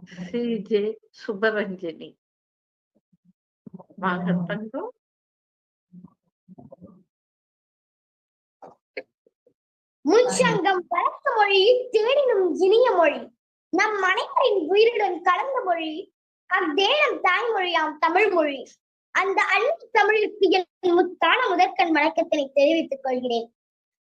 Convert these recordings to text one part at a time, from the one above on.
சி.ஜே. சுபரஞ்சனி. வாங்க தங்கம். முச்சங்கம் பரத்த மொழி தேனினும் இனிய மொழி நம் அனைவரின் உயிருடன் கலந்த மொழி அவ்வேளம் தாய்மொழியாம் தமிழ் மொழி. அந்த அன்னை தமிழுக்கு என் முத்தான முதற்கண் வணக்கத்தினை தெரிவித்துக் கொள்கிறேன்.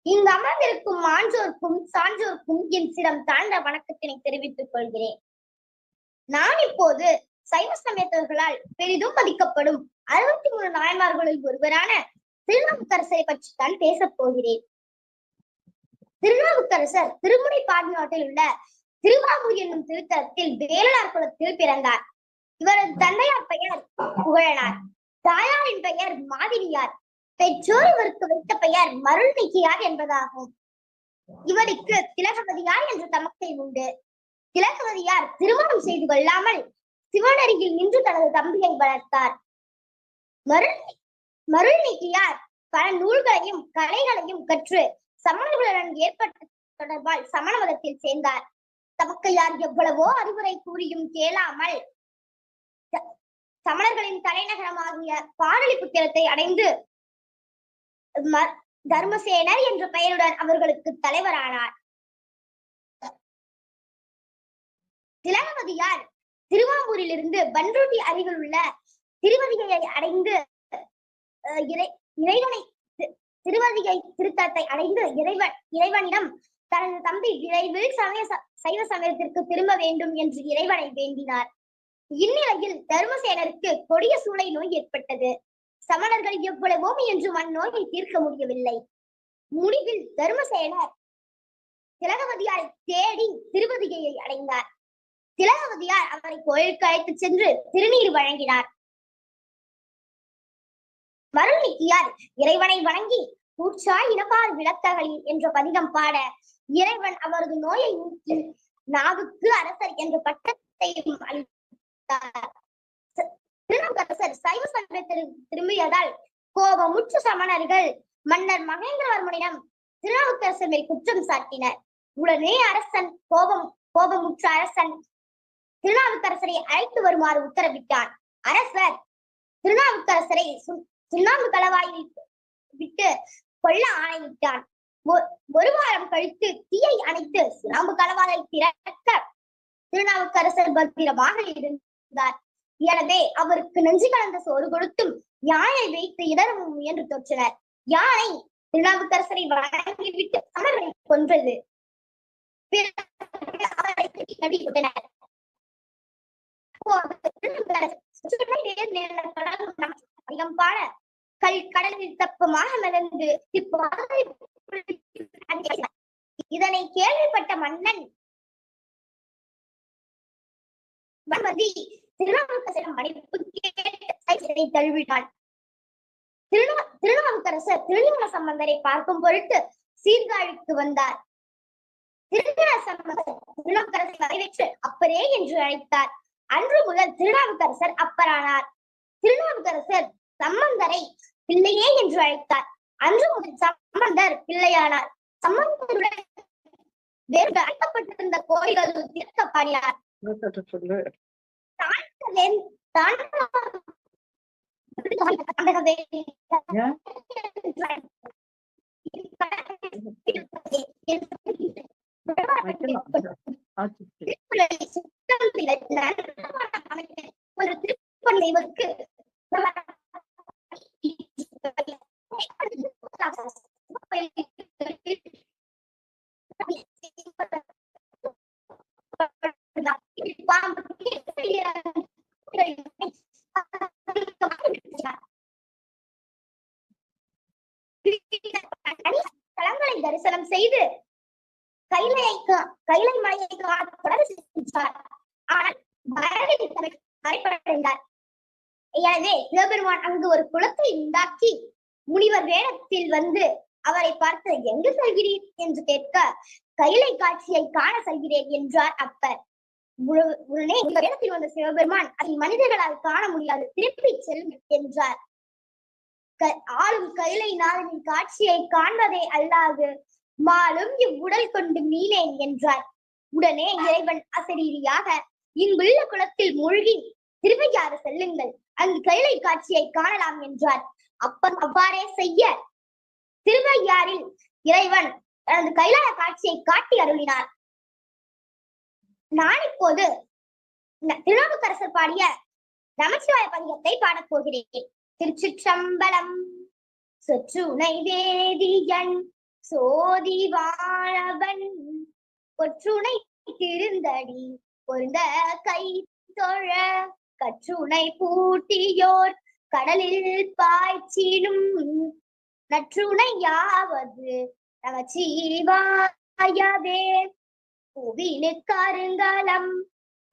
இங்கு அமர்ந்திருக்கும் ஆன்றோர்க்கும் சான்றோர்க்கும் என் சிரம் தாழ்ந்த வணக்கத்தினை தெரிவித்துக் கொள்கிறேன். நான் இப்போது சைவ சமயத்தவர்களால் பெரிதும் மதிக்கப்படும் 63 நாயன்மார்களில் ஒருவரான திருநாவுக்கரசரை பற்றித்தான் பேசப் போகிறேன். திருநாவுக்கரசர் திருமுனைப்பாடி நாட்டில் உள்ள திருவாமூர் என்னும் திருத்தலத்தில் வேளாளர் குலத்தில் பிறந்தார். இவரது தந்தையார் பெயர் புகழனார், தாயாரின் பெயர் மாதினியார். பெற்றோர் இவருக்கு வைத்த பெயர் மருள்நீக்கியார் என்பதாகும். இவருக்கு திலகவதியார் என்ற தமக்கை உண்டு. திலகவதியார் திருமணம் செய்து கொள்ளாமல் சிவனருகில் நின்று தனது தம்பியை வளர்த்தார். மருள்நீக்கியார் பல நூல்களையும் கலைகளையும் கற்று சமணர்களுடன் ஏற்பட்ட தொடர்பால் சமண மதத்தில் சேர்ந்தார். தமக்கையார் எவ்வளவோ அறிவுரை கூறியும் கேளாமல் சமணர்களின் தலைநகரமாகிய பாடலிபுத்திரத்தை அடைந்து தர்மசேனர் என்ற பெயருடன் அவர்களுக்கு தலைவரானார். திலகவதியார் திருவாமூரிலிருந்து பன்ருட்டி அருகில் உள்ள திருவதிகையை அடைந்து திருவதிகை திருத்தலத்தை அடைந்து இறைவனிடம் தனது தம்பி விரைவில் சைவ சமயத்திற்கு திரும்ப வேண்டும் என்று இறைவனை வேண்டினார். இந்நிலையில் தர்மசேனருக்கு கொடிய சூளை நோய் ஏற்பட்டது. சமணர்கள் எவ்வளவோ என்று அந்நோயை தீர்க்க முடியவில்லை. முடிவில் தர்மசேனர் திலகவதியாரை தேடி திருவதிகையை அடைந்தார். திலகவதியார் அவரை கோயிலுக்கு அழைத்து சென்று திருநீர் வழங்கினார். மருள்நீக்கியார் இறைவனை வணங்கி கூற்றாய் இனப்பால் விளக்ககளில் என்ற பதிகம் பாட இறைவன் அவரது நோயை நீக்கி நாவுக்கு அரசர் என்ற பட்டத்தையும் அளித்தார். திருநாவுக்கரசர் சைவ சமயத்திற்கு திரும்பியதால் கோபமுற்ற சமணர்கள் மன்னர் மகேந்திரவர்மனிடம் திருநாவுக்கரசர் மேல் குற்றம் சாட்டினர். உடனே கோபமுற்ற அரசன் திருநாவுக்கரசரை அழைத்து வருமாறு உத்தரவிட்டான். அரசர் திருநாவுக்கரசரை சுண்ணாம்பு கலவாயில் விட்டு கொல்ல ஆணையிட்டான். ஒரு வாரம் கழித்து தீயை அணைத்து சுண்ணாம்பு கலவாயை திறக்க திருநாவுக்கரசர் பத்திரமாக இருந்தார். எனவே அவருக்கு நெஞ்சு கலந்த சோறு கொடுத்தும் யானை வைத்து இடரவும் முயன்று தோற்றனர். யானை திருநாவுக்கரசரை வணங்கிவிட்டு சமணர்களை கொன்றது. பாட கடலில் தப்பமாக மிதந்து இதனை கேள்விப்பட்ட மன்னன் திருநாவுக்கரசரிடம் மன்னிப்பு கேட்டு தழுவிட்டான். திருநாவுக்கரசர் திருஞான சம்பந்தரை பார்க்கும் பொருட்டு சீர்காழிக்கு வந்தார். திருநாவுக்கரசரை வரவேற்று அப்பரே என்று அழைத்தார். அன்று முதல் திருநாவுக்கரசர் அப்பரானார். திருநாவுக்கரசர் சம்பந்தரை பிள்ளையே என்று அழைத்தார். அன்று முதல் சம்பந்தர் பிள்ளையானார். சம்பந்தருடன் வேறு அழைக்கப்பட்டிருந்த கோயில்கள் திறக்க பாடினார். தலங்களை தரிசனம் செய்து கைலை மலையை எனவே சிவபெருமான் அங்கு ஒரு குளத்தை உண்டாக்கி முனிவர் வேடத்தில் வந்து அவரை பார்த்து எங்கு செல்கிறீர் என்று கேட்க கைலை காட்சியை காண செல்கிறேன் என்றார் அப்பர். உடனே வேடத்தில் வந்த சிவபெருமான் அதை மனிதர்களால் காண முடியாது, திருப்பி செல்லும் என்றார். ஆளும் கைலை நாதனின் காட்சியை காண்பதே அல்லாது மாலும் இவ்வுடல் கொண்டு மீளேன் என்றார். உடனே இறைவன் அசரீரியாக இங்குள்ள குளத்தில் மூழ்கி திருவையாறு செல்லுங்கள், அங்கு கைலை காட்சியை காணலாம் என்றார். அவ்வாறே செய்ய திருவையாறில் இறைவன் தனது கைலாய காட்சியை காட்டி அருளினார். நான் இப்போது திருநாவுக்கரசர் பாடிய நமச்சிவாய பதிகத்தை பாடப் போகிறேன். திருச்சிற்றம்பலம். சொற்றுணை வேதியன் சோதி வாழவன் பொற்றுணை திருந்தடி பொருந்த கை தொழ கற்றுணை பூட்டியோர் கடலில் பாய்ச்சினும் நற்றுணையாவது நமச்சிவாயவே. புவினு கருங்கலம்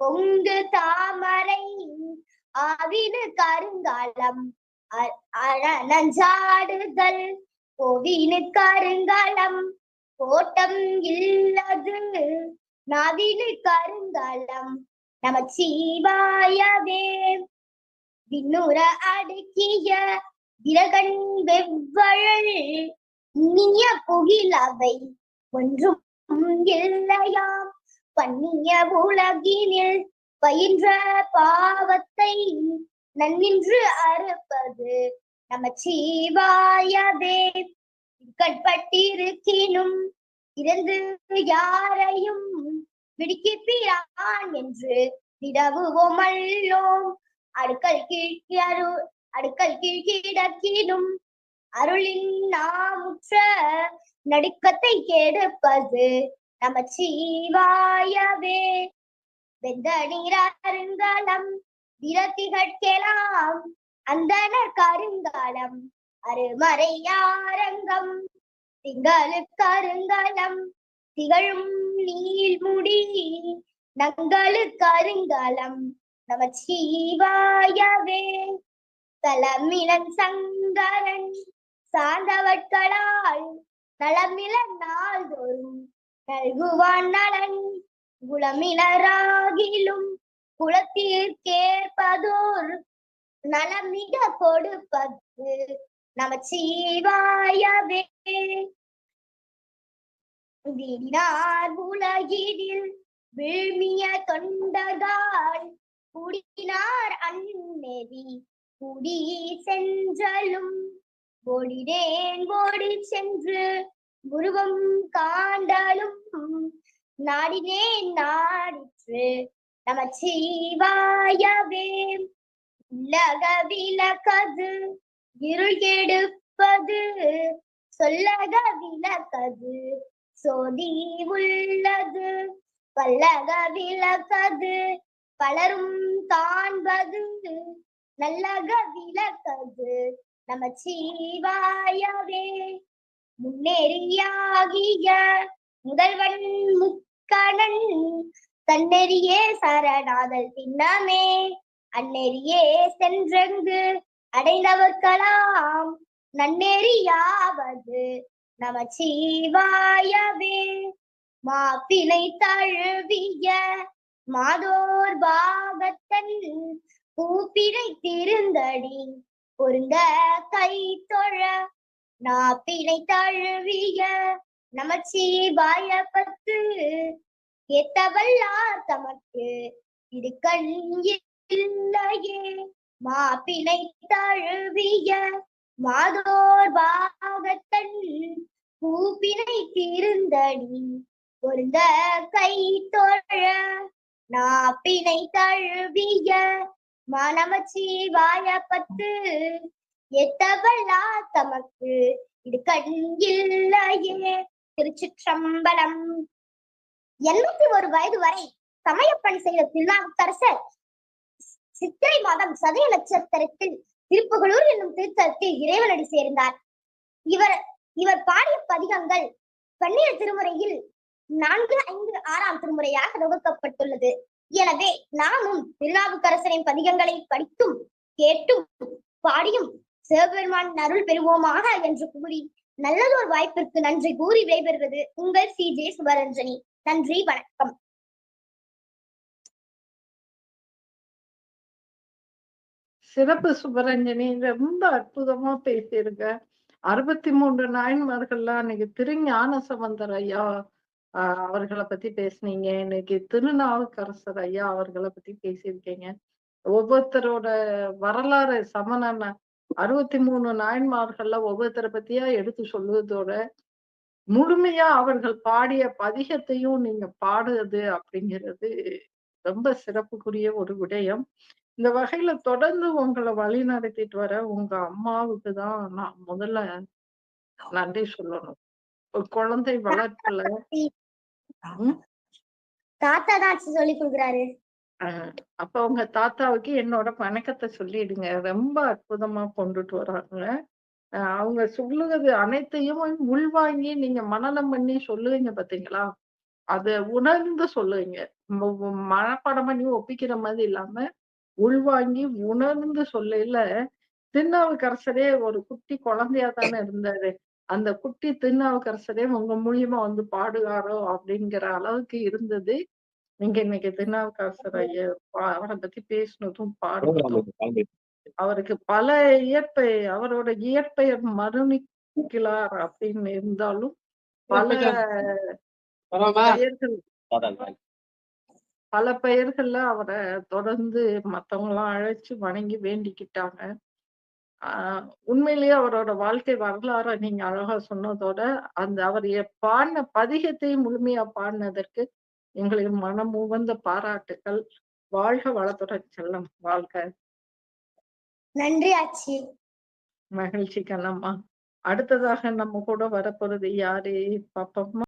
பொங்கு தாமரை ஆவினு கருங்காலம் அரணஞ்சாடுதல் கோவினு கருங்கலம் கோட்டம் இல்லது நாவினு கருங்கலம் நமச்சிவாயவே. விண்ணுற அடுக்கிய விரகன் வெவ்வழல் நீய புகிலவை ஒன்றும் இல்லையாம் பண்ணிய உலகினில் பயின்ற பாவத்தை நன்னின்று அறுப்பது நமச்சிவாயவே. கட்பட்டிருக்கினும் இறந்து யாரையும் விடுக்கிப்பிரான் என்று விடவுவோமல்லோம். அடுக்கல் கீழ்கிடக்கினும் அருளின் நாமுற்ற நடுக்கத்தை கெடுப்பது நமச்சிவாயவே. வெந்த நீரருங்கலம் விரத்திகட்கெலாம் அந்தனர் கருங்காலம் அருமறையாரங்கம் திங்களு கருங்கலம் திகழும் நீள்முடி நங்களு கருங்கலம் நமச்சிவாயவே. தலமிலன் சங்கரன் சார்ந்தவர்களால் நலமில நாள்தோறும் நல்குவான் நலன் குலமினராகிலும் குலத்திற்கேற்பதோர் நலமிக கொடுப்பது நமச்சிவாயவே. வீடினார் உலகினில் வீழ்மிய தொண்டர்கள் கூடினார் அந்நெறி கூடி சென்றலும் ஓடினேன் ஓடி சென்று உருவம் காண்டலும் நாடினேன் நாடிற்று நமச்சிவாயவே. உலக விளக்கது இருள் கெடுப்பது சொல்லக விளக்கது சோதி உள்ளது பல்லக விளக்கது பலரும் காண்பது நல்லக விளக்கது நமச்சிவாயவே. முன்னேறியாகிய முதல்வன் முக்கணன் தன்னெறியே சரணாதல் திண்ணமே அந்நெறியே சென்றெங்கு அடைந்தவர்களாம் நன்னெறியாவது நமச்சிவாயவே. மாப்பினை தழுவிய மாதோர் பாகத்தன் பூப்பினை திருந்தடி பொருந்த கை தொழ நாப்பினை தழுவிய நமச்சிவாய பத்து ஏத்தவல்லார் தமக்கு இது கண் இல்லையே. மாப்பினை தழுவிய மாதோர் பாகத்தன் பூப்பினை திருந்தடி பொருந்த கை தொழ நாப்பினை தழுவிய நமச்சிவாய பத்து எத்தவல்லார் தமக்கு இது கண் இல்லையே. திருச்சிற்றம்பலம். 81 வயது வரை சமயப்பணி செய்த திருநாவுக்கரசர் சித்திரை மாதம் சதய நட்சத்திரத்தில் திருப்புகலூர் என்னும் திருத்தலத்தில் இறைவனடி சேர்ந்தார். இவர் பாடிய பதிகங்கள் 12 திருமுறையில் 4, 5, 6ஆம் திருமுறையாக தொகுக்கப்பட்டுள்ளது. எனவே நாமும் திருநாவுக்கரசரின் பதிகங்களை படித்தும் கேட்டும் பாடியும் சிவபெருமான் அருள் பெறுவோமாக என்று கூறி நல்லதொரு வாய்ப்பிற்கு நன்றி கூறி விடைபெறுவது உங்கள் CJ சுபரஞ்சனி. நன்றி, வணக்கம். சிறப்பு சுபரஞ்சனி, ரொம்ப அற்புதமா பேசியிருக்க. 63 நாயன்மார்கள்லாம் அன்னைக்கு திருஞான சம்பந்தர் ஐயா அவர்கள பத்தி பேசுனீங்க. இன்னைக்கு திருநாவுக்கரசர் ஐயா அவர்கள பத்தி பேசியிருக்கீங்க. ஒவ்வொருத்தரோட வரலாறு சமணன 63 நாயன்மார்கள்ல ஒவ்வொருத்தர பத்தியா எடுத்து சொல்லுவதோட, முழுமையா அவர்கள் பாடிய பதிகத்தையும் நீங்க பாடுறது அப்படிங்கிறது ரொம்ப சிறப்புக்குரிய ஒரு விடயம். இந்த வகையில தொடர்ந்து உங்கள வழிநடத்திட்டு வர உங்க அம்மாவுக்கு தான் நான் முதல்ல நன்றி சொல்லணும். ஒரு குழந்தை வளர்ப்புல ம். தாத்தா தான் சொல்லி கொடுக்குறாரு. அ அப்ப உங்க தாத்தாவுக்கு என்னோட வணக்கத்த சொல்லிடுங்க. ரொம்ப அற்புதமா கொண்டுட்டு வராங்க. அவங்க சொல்லுவது அனைத்தையும் உள்வாங்கி நீங்க மனனம் பண்ணி சொல்லுவீங்க பார்த்தீங்களா? அத உணர்ந்து சொல்லுவீங்க. மனப்பாடம் பண்ணி ஒப்பிக்கிற மாதிரி இல்லாம, உள்வாங்கி உணர்ந்து சொல்லையில, திருநாவுக்கரசரே ஒரு குட்டி குழந்தையா தானே இருந்தாரு. அந்த குட்டி திருநாவுக்கரசரே உங்க மூலியமா வந்து பாடுவாரோ! அப்படிங்கிற அளவுக்கு இருந்தது. நீங்க இன்னைக்கு திருநாவுக்கரசர் ஐயா அவர பத்தி பேசினதும், பாடுனதும், அவருக்கு பல அவரோட இயற்பெயர் மருணிக்கிழார் அப்படின்னு இருந்தாலும், பல பெயர்கள் பல பெயர்கள்ல அவர தொடர்ந்து மத்தவங்கலாம் அழைச்சு வணங்கி வேண்டிக்கிட்டாங்க. ஆ உண்மையிலேயே அவரோட வாழ்க்கை வரலாற நீங்க அழகா சொன்னதோட, அந்த அவர் பாடுன பதிகத்தையும் முழுமையா பாடுனதற்கு எங்களின் மனமுவந்த பாராட்டுக்கள். வாழ்க வளத்துடன் செல்லம். வாழ்க. நன்றி ஆச்சி. மகிழ்ச்சி கண்ணம்மா. அடுத்ததாக நம்ம கூட வரப்போறது யாரு பாப்போமா?